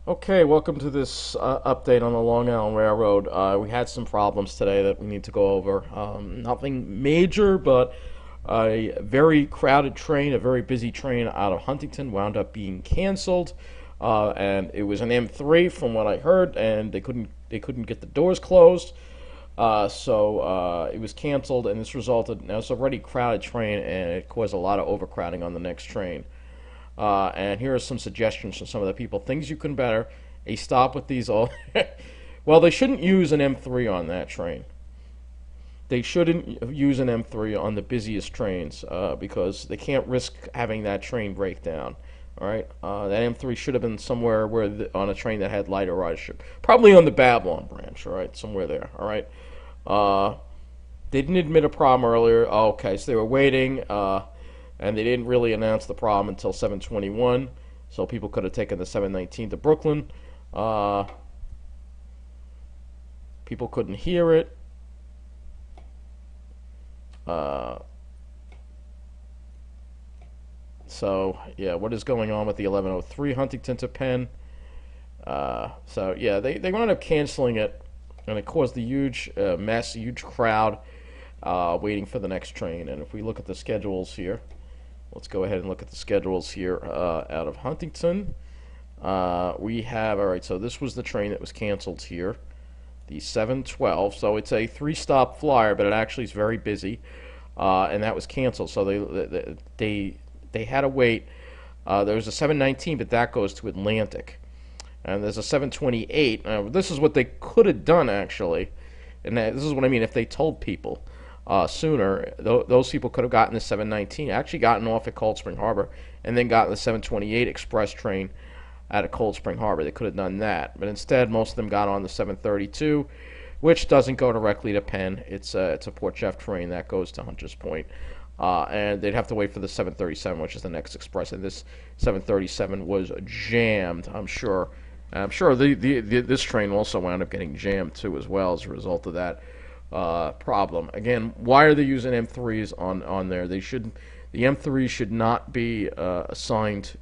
Okay, welcome to this update on the Long Island Railroad. We had some problems today that we need to go over. Nothing major, but a very crowded train, a very busy train out of Huntington wound up being canceled, and it was an M3 from what I heard, and they couldn't get the doors closed, so it was canceled, and this resulted. Now it's already a crowded train, and it caused a lot of overcrowding on the next train. And here are some suggestions from some of the people. Things you can better. A stop with these all. Well, they shouldn't use an M3 on that train. They shouldn't use an M3 on the busiest trains because they can't risk having that train break down. All right, that M3 should have been somewhere on a train that had lighter ridership, probably on the Babylon branch. All right, somewhere there. All right. Uh, they didn't admit a problem earlier. Oh, okay, so they were waiting. And they didn't really announce the problem until 7:21, so people could have taken the 7:19 to Brooklyn. Uh, People couldn't hear it. Uh, so yeah, what is going on with the 11:03 Huntington to Penn? So yeah, they wound up canceling it, and it caused a huge mess, a huge crowd waiting for the next train. And if we look at the schedules here. Let's go ahead and look at the schedules here out of Huntington. We have, all right, so this was the train that was canceled here, the 7:12. So it's a three-stop flyer, but it actually is very busy, and that was canceled. So they had to wait. There was a 7:19, but that goes to Atlantic. And there's a 7:28. This is what they could have done, actually. And this is what I mean if they told people sooner. Those people could have gotten the 7:19, actually gotten off at Cold Spring Harbor, and then gotten the 7:28 express train out of Cold Spring Harbor. They could have done that, but instead, most of them got on the 7:32, which doesn't go directly to Penn. It's a Port Jeff train that goes to Hunters Point, and they'd have to wait for the 7:37, which is the next express. And this 7:37 was jammed, I'm sure. I'm sure this train also wound up getting jammed too, as well as a result of that problem. Again, why are they using M3s on there? The M3s should not be assigned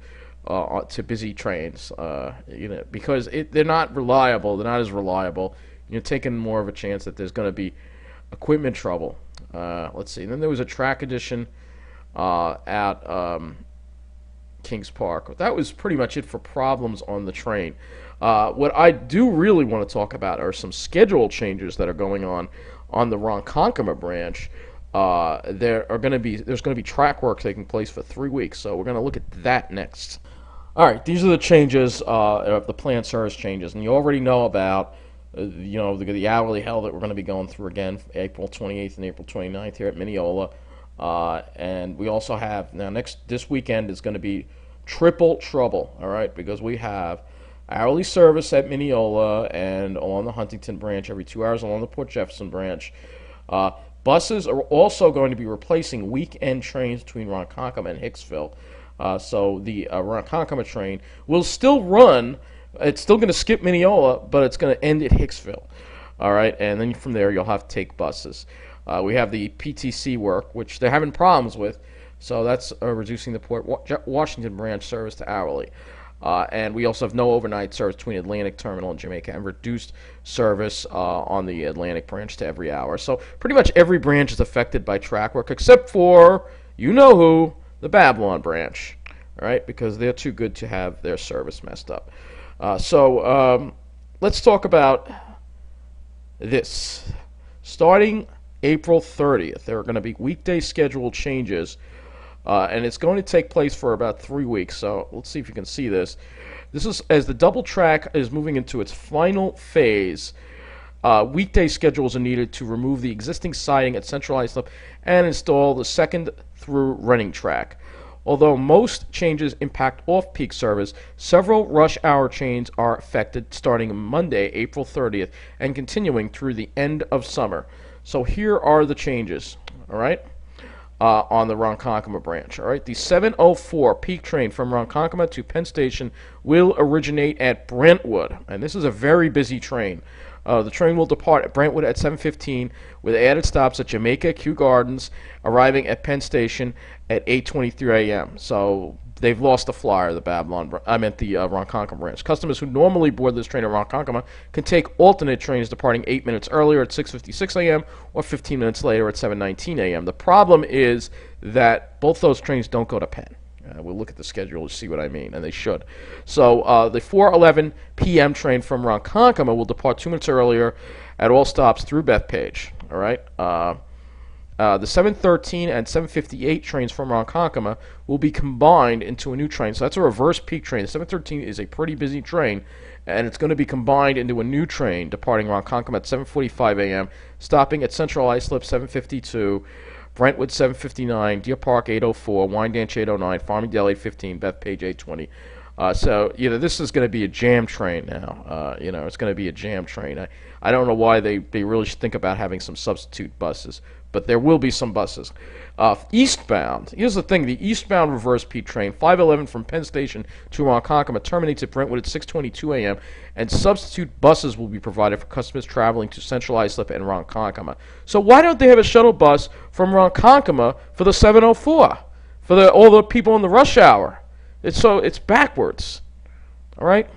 to busy trains. Because they're not reliable. They're not as reliable. You're taking more of a chance that there's going to be equipment trouble. Let's see. And then there was a track addition at Kings Park. That was pretty much it for problems on the train. What I do really want to talk about are some schedule changes that are going on the Ronkonkoma branch. There's going to be track work taking place for 3 weeks, so we're going to look at that next. All right, these are the changes of the planned service changes, and you already know about the hourly hell that we're going to be going through again, April 28th and April 29th here at Mineola. And we also have now this weekend is going to be triple trouble, all right, because we have hourly service at Mineola and along the Huntington branch every 2 hours along the Port Jefferson branch. Buses are also going to be replacing weekend trains between Ronkonkoma and Hicksville. So the Ronkonkoma train will still run. It's still going to skip Mineola, but it's going to end at Hicksville. All right, and then from there you'll have to take buses. We have the PTC work, which they're having problems with, so that's reducing the Port Washington branch service to hourly. And we also have no overnight service between Atlantic Terminal and Jamaica, and reduced service on the Atlantic branch to every hour. So pretty much every branch is affected by track work, except for, you know who, the Babylon branch, all right, because they're too good to have their service messed up. So let's talk about this. Starting April 30th, there are going to be weekday schedule changes, and it's going to take place for about 3 weeks. So let's see if you can see this. This is as the double track is moving into its final phase. Weekday schedules are needed to remove the existing siding at Central Islip and install the second through running track. Although most changes impact off-peak service, several rush hour trains are affected starting Monday, April 30th, and continuing through the end of summer. So here are the changes, all right, on the Ronkonkoma branch. All right, the 7:04 peak train from Ronkonkoma to Penn Station will originate at Brentwood, and this is a very busy train. The train will depart at Brentwood at 7:15 with added stops at Jamaica, Kew Gardens, arriving at Penn Station at 8:23 a.m. So they've lost the flyer, the Ronkonkoma branch. Customers who normally board this train at Ronkonkoma can take alternate trains departing 8 minutes earlier at 6:56 a.m. or 15 minutes later at 7:19 a.m. The problem is that both those trains don't go to Penn. We'll look at the schedule to see what I mean, and they should. So the 4:11 p.m. train from Ronkonkoma will depart 2 minutes earlier at all stops through Bethpage. All right. The 7:13 and 7:58 trains from Ronkonkoma will be combined into a new train. So that's a reverse peak train. The 7:13 is a pretty busy train, and it's going to be combined into a new train departing Ronkonkoma at 7:45 a.m., stopping at Central Islip 7:52, Brentwood 7:59, Deer Park 8:04, Wyandanch 8:09, Farmingdale 8:15, Bethpage 8:20. So this is going to be a jam train now. It's going to be a jam train. I don't know why they really should think about having some substitute buses, but there will be some buses. Eastbound. Here's the thing: the eastbound reverse peak train 5:11 from Penn Station to Ronkonkoma terminates at Brentwood at 6:22 a.m. and substitute buses will be provided for customers traveling to Central Islip and Ronkonkoma. So why don't they have a shuttle bus from Ronkonkoma for the 7:04 for all the people in the rush hour? It's backwards. All right.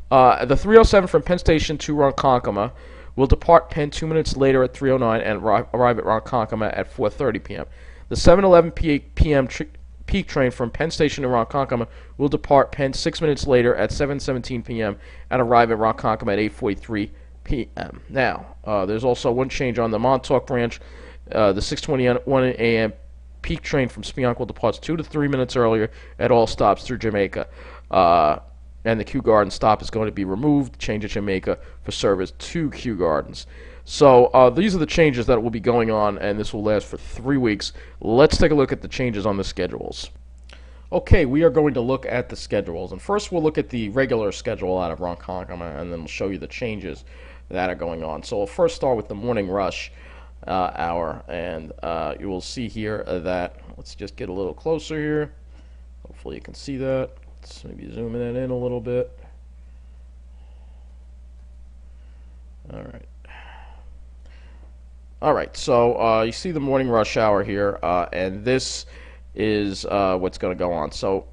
The 3:07 from Penn Station to Ronkonkoma will depart Penn 2 minutes later at 3:09 and arrive at Ronkonkoma at 4:30 p.m. The 7:11 p.m. peak train from Penn Station to Ronkonkoma will depart Penn 6 minutes later at 7:17 p.m. and arrive at Ronkonkoma at 8:43 p.m. Now, there's also one change on the Montauk branch. The 6:21 a.m. peak train from Spionk departs 2 to 3 minutes earlier at all stops through Jamaica. And the Kew Gardens stop is going to be removed, change at Jamaica for service to Kew Gardens. So these are the changes that will be going on, and this will last for 3 weeks. Let's take a look at the changes on the schedules. Okay, we are going to look at the schedules, and first we'll look at the regular schedule out of Ronkonkoma, and then we'll show you the changes that are going on. So we'll first start with the morning rush hour, and you will see here that, let's just get a little closer here. Hopefully you can see that. Let's maybe zoom that in a little bit. All right, so you see the morning rush hour here, and this is what's going to go on. So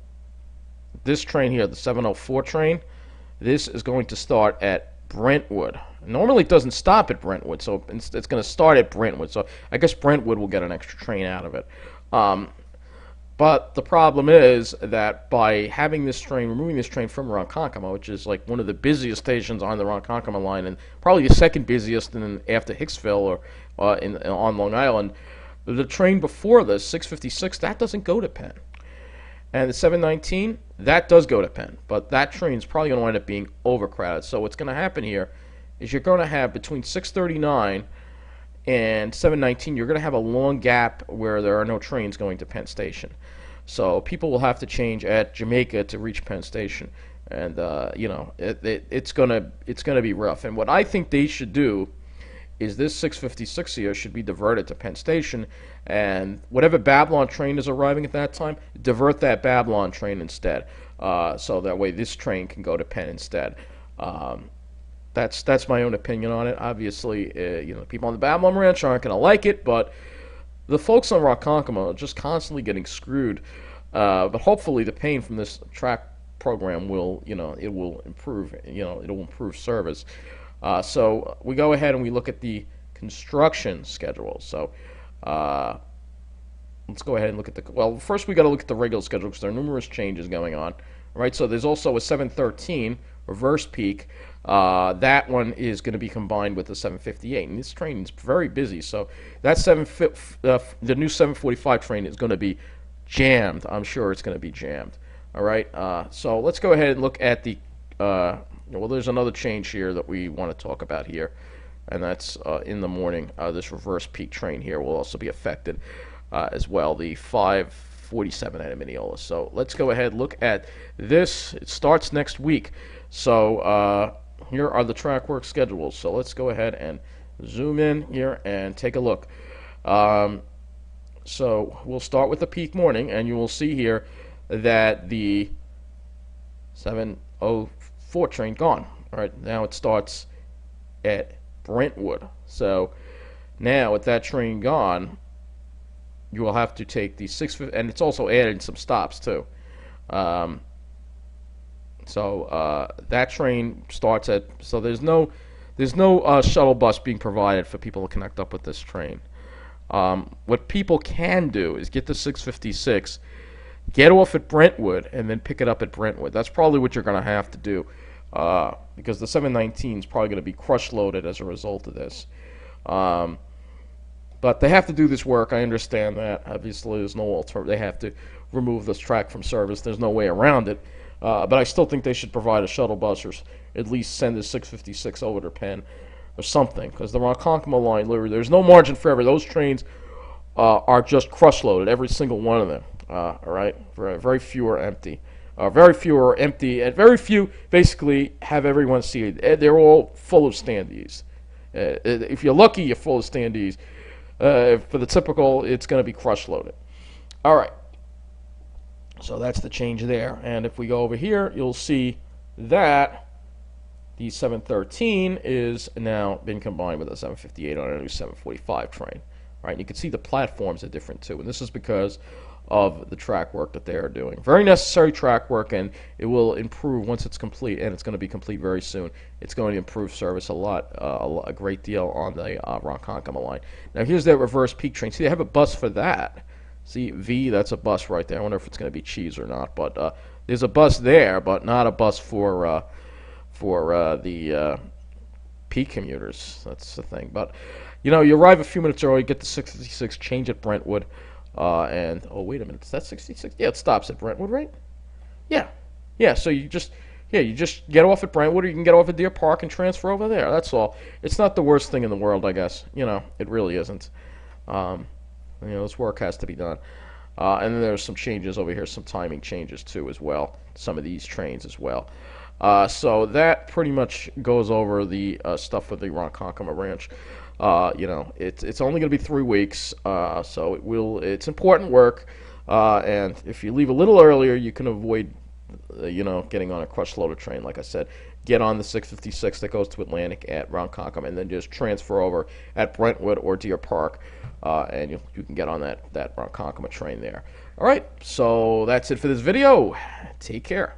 this train here, the 7:04 train, this is going to start at Brentwood. Normally it doesn't stop at Brentwood, so it's going to start at Brentwood. So I guess Brentwood will get an extra train out of it. But the problem is that by having this train, removing this train from Ronkonkoma, which is like one of the busiest stations on the Ronkonkoma line, and probably the second busiest after Hicksville or on Long Island, the train before this, 6:56, that doesn't go to Penn. And the 7:19, that does go to Penn, but that train is probably going to wind up being overcrowded. So what's going to happen here is you're going to have between 6:39 and 7:19, you're going to have a long gap where there are no trains going to Penn Station. So people will have to change at Jamaica to reach Penn Station, and it's gonna be rough. And what I think they should do is this 6:56 here should be diverted to Penn Station, and whatever Babylon train is arriving at that time, divert that Babylon train instead, so that way this train can go to Penn instead. That's my own opinion on it. Obviously, people on the Babylon Ranch aren't going to like it, but the folks on Ronkonkoma are just constantly getting screwed. But hopefully, the pain from this track program will improve. It'll improve service. So we go ahead and we look at the construction schedule. So let's go ahead and look at first we got to look at the regular schedule because there are numerous changes going on. Right. So there's also a 7:13 reverse peak. That one is going to be combined with the 7:58, and this train is very busy. So that the new 7:45 train is going to be jammed. I'm sure it's going to be jammed. All right. So let's go ahead and look at the. There's another change here that we want to talk about here, and that's in the morning. This reverse peak train here will also be affected as well. The 5:47 at Mineola. So let's go ahead and look at this. It starts next week. So here are the track work schedules. So let's go ahead and zoom in here and take a look. So we'll start with the peak morning, and you will see here that the 7:04 train gone. All right, now it starts at Brentwood. So now with that train gone, you will have to take the 6:50, and it's also added some stops too. Um, that train starts at. So there's no shuttle bus being provided for people to connect up with this train. What people can do is get the 656, get off at Brentwood, and then pick it up at Brentwood. That's probably what you're going to have to do, because the 719 is probably going to be crush loaded as a result of this. But they have to do this work. I understand that. Obviously, there's no alternative. They have to remove this track from service. There's no way around it. But I still think they should provide a shuttle bus, or at least send the 656 over to Penn or something. Because the Ronkonkoma line, literally, there's no margin for error. Those trains are just crush loaded, every single one of them. All right, very few are empty. Very few are empty, and very few basically have everyone seated. They're all full of standees. If you're lucky, you're full of standees. For the typical, it's going to be crush loaded. All right. So that's the change there. And if we go over here, you'll see that the 713 is now been combined with a 758 on a new 745 train. Right? And you can see the platforms are different too. And this is because of the track work that they are doing. Very necessary track work, and it will improve once it's complete, and it's going to be complete very soon. It's going to improve service a great deal on the Ronkonkoma line. Now here's that reverse peak train. See, they have a bus for that. See, V, that's a bus right there. I wonder if it's going to be cheese or not, but there's a bus there, but not a bus for the peak commuters. That's the thing. But you arrive a few minutes early, get the 656, change at Brentwood. And oh, wait a minute, is that 66? Yeah, it stops at Brentwood, right? Yeah. So you just get off at Brentwood, or you can get off at Deer Park and transfer over there. That's all. It's not the worst thing in the world, I guess. It really isn't. This work has to be done. And then there's some changes over here, some timing changes too as well. Some of these trains as well. So that pretty much goes over the stuff with the Ronkonkoma Ranch. It's only going to be 3 weeks, so it's important work, and if you leave a little earlier, you can avoid, getting on a crush loader train. Like I said, get on the 656 that goes to Atlantic at Ronkonkoma, and then just transfer over at Brentwood or Deer Park, and you can get on that Ronkonkoma train there. All right, so that's it for this video. Take care.